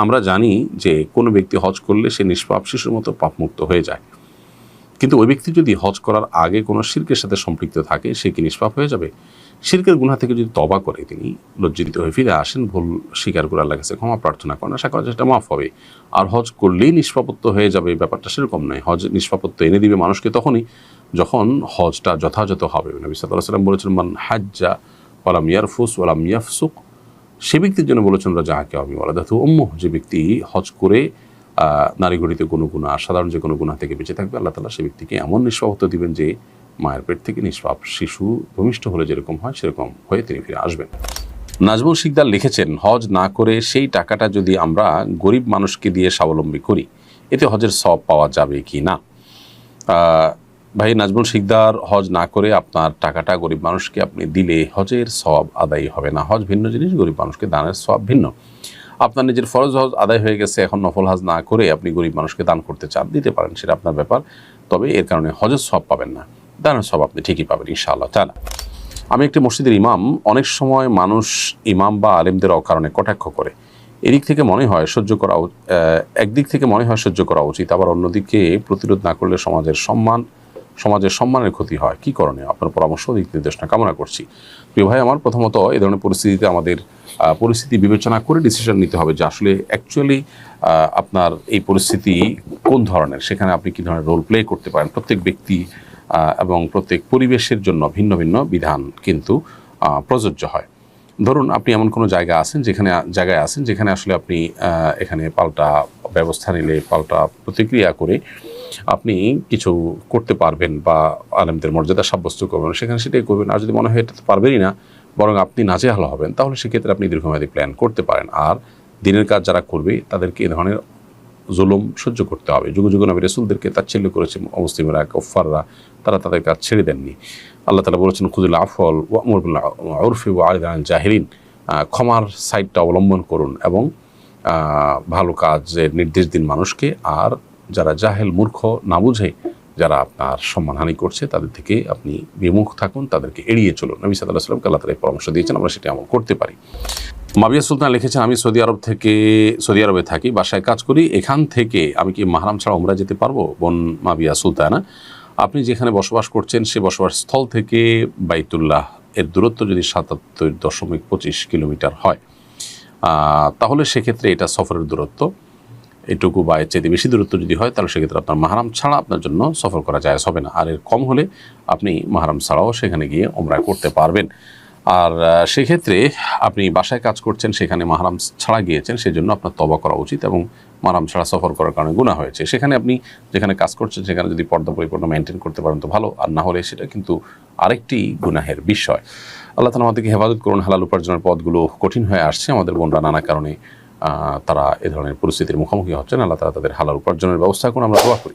আমরা জানি যে কোনো ব্যক্তি হজ করলে সে নিষ্পাপ শিশুর মতো পাপমুক্ত হয়ে যায়, কিন্তু ওই ব্যক্তি যদি হজ করার আগে কোনো শিরকের সাথে সম্পৃক্ত থাকে সে কি নিষ্পাপ হয়ে যাবে? শিরকের গুনাহ থেকে যদি তওবা করে তিনি লজ্জিত হয়ে ফিরে আসেন, ভুল স্বীকার করে আল্লাহর কাছে ক্ষমা প্রার্থনা করেন, আশা করা সেটা মাফ হবে। আর হজ করলেই নিষ্পাপত্ব হয়ে যাবে, ব্যাপারটা সেরকম নয়। হজ নিষ্পাপত্ব এনে দিবে মানুষকে তখনই যখন হজটা যথাযথ হবে। নবী সাল্লাল্লাহু আলাইহি ওয়াসাল্লাম বলেছেন, মান হাজ্জা ওয়ালাম ইয়ারফুস ওয়ালাম ইয়াফসুক, সে ব্যক্তির জন্য বলেছেন রাজাকে আমি ওয়ালাদাতু উম্মুহ, যে ব্যক্তি হজ করে নারী ঘটিত কোনো গুনাহ, সাধারণ যে কোনো গুনাহ থেকে বেঁচে থাকবে, আল্লাহ তাআলা সে ব্যক্তিকে এমন নিষ্পাপত্ব দিবেন যে মায়ের পেট থেকে নিষ্পাপ শিশু ভূমিষ্ঠ হলে যেরকম হয় সেরকম হয়ে তিনি ফিরে আসবেন। নাজমুল শিকদার লিখেছেন, হজ না করে সেই টাকাটা যদি আমরা গরিব মানুষকে দিয়ে স্বাবলম্বী করি, এতে হজের সওয়াব পাওয়া যাবে কি না? ভাই নাজমুল শিকদার, হজ না করে আপনার টাকাটা গরিব মানুষকে আপনি দিলে হজের সওয়াব আদায় হবে না। হজ ভিন্ন জিনিস, গরিব মানুষকে দানের সওয়াব ভিন্ন। আপনার নিজের ফরজ হজ আদায় হয়ে গেছে, এখন নফল হজ না করে আপনি গরিব মানুষকে দান করতে চান, দিতে পারেন, সেটা আপনার ব্যাপার। তবে এর কারণে হজের সওয়াব পাবেন না, দানের সওয়াব আপনি ঠিকই পাবেন ইনশাআল্লাহ তাআলা। আমি একটি মসজিদের ইমাম, অনেক সময় মানুষ ইমাম বা আলেমদের অকারণে কটাক্ষ করে। এদিক থেকে মনে হয় সহ্য করা, একদিক থেকে মনে হয় সহ্য করা উচিত, আবার অন্যদিকে প্রতিরোধ না করলে সমাজের সম্মানের ক্ষতি হয়। কি করণীয়? আপনার পরামর্শ দিক নির্দেশনা কামনা করছি। প্রিয় ভাই আমার, প্রথমত এই ধরনের পরিস্থিতিতে আমাদের পরিস্থিতি বিবেচনা করে ডিসিশন নিতে হবে যে আসলে অ্যাকচুয়ালি আপনার এই পরিস্থিতি কোন ধরনের, সেখানে আপনি কী ধরনের রোল প্লে করতে পারেন। প্রত্যেক ব্যক্তি এবং প্রত্যেক পরিবেশের জন্য ভিন্ন ভিন্ন বিধান কিন্তু প্রযোজ্য হয়। ধরুন আপনি এমন কোনো জায়গায় আছেন যেখানে আসলে আপনি এখানে পাল্টা ব্যবস্থা নিলে, পাল্টা প্রতিক্রিয়া করে আপনি কিছু করতে পারবেন বা আলেমদের মর্যাদা সাব্যস্ত করবেন, সেখানে সেটাই করবেন। আর যদি মনে হয় এটা তো পারবেনই না, বরং আপনি নাজেহাল হবেন, তাহলে সেক্ষেত্রে আপনি দীর্ঘমেয়াদী প্ল্যান করতে পারেন। আর দিনের কাজ যারা করবে তাদেরকে এ ধরনের জুলুম সহ্য করতে হবে। যুগ যুগ নবী রাসূলদেরকে তাচ্ছিল্য করেছে মুসলিমরা, কুফাররা, তারা তাদের কাজ ছেড়ে দেননি। আল্লাহ তাআলা বলেছেন, খুযুল আফওয়াল ওয়া'মুর বিল উরফি ওয়া'রিদ আনিল জাহিলিন, ক্ষমার সাইডটা অবলম্বন করুন এবং ভালো কাজের নির্দেশ দিন মানুষকে। আর যারা জাহেল, মূর্খ, না বুঝে যারা আপনার সম্মানহানি করছে তাদের থেকে আপনি বিমুখ থাকুন, তাদেরকে এড়িয়ে চলুন। নবী সাল্লাল্লাহু আলাইহি ওয়াসাল্লাম আল্লাহ তাআলা পরামর্শ দিয়েছেন, আমরা সেটা আমল করতে পারি। মাবিয়া সুলতান লিখেছেন, আমি সৌদি আরবে থাকি, বাসায় কাজ করি, এখান থেকে আমি কি মাহরাম ছাড়া উমরা যেতে পারবো? বোন মাবিয়া সুলতানা, আপনি যেখানে বসবাস করছেন সে বসবাস স্থল থেকে বাইতুল্লাহ এর দূরত্ব যদি ৭৭.২৫ কিলোমিটার হয়, তাহলে সেক্ষেত্রে এটা সফরের দূরত্ব। এটুকু বা এর চাইতে বেশি দূরত্ব যদি হয় তাহলে সেক্ষেত্রে আপনার মাহরাম ছাড়া আপনার জন্য সফর করা জায়েজ হবে না। আর এর কম হলে আপনি মাহরাম ছাড়াও সেখানে গিয়ে উমরা করতে পারবেন। আর সেক্ষেত্রে আপনি বাসায় কাজ করছেন, সেখানে মাহরাম ছাড়া গিয়েছেন, সেজন্য আপনার তওবা করা উচিত এবং মাহরাম ছাড়া সফর করার কারণে গুনাহ হয়েছে। সেখানে আপনি যেখানে কাজ করছেন সেখানে যদি পর্দা পরিপূর্ণ মেনটেন করতে পারেন তো ভালো, আর না হলে সেটা কিন্তু আরেকটি গুনাহের বিষয়। আল্লাহ তাআলা আমাদেরকে হেফাজত করুন। হালাল উপার্জনের পথগুলো কঠিন হয়ে আসছে, আমাদের বোনরা নানা কারণে তারা এ ধরনের পরিস্থিতির মুখোমুখি হচ্ছেন। আল্লাহ তাআলা তাদের হালাল উপার্জনের ব্যবস্থা করুন, আমরা দোয়া করি।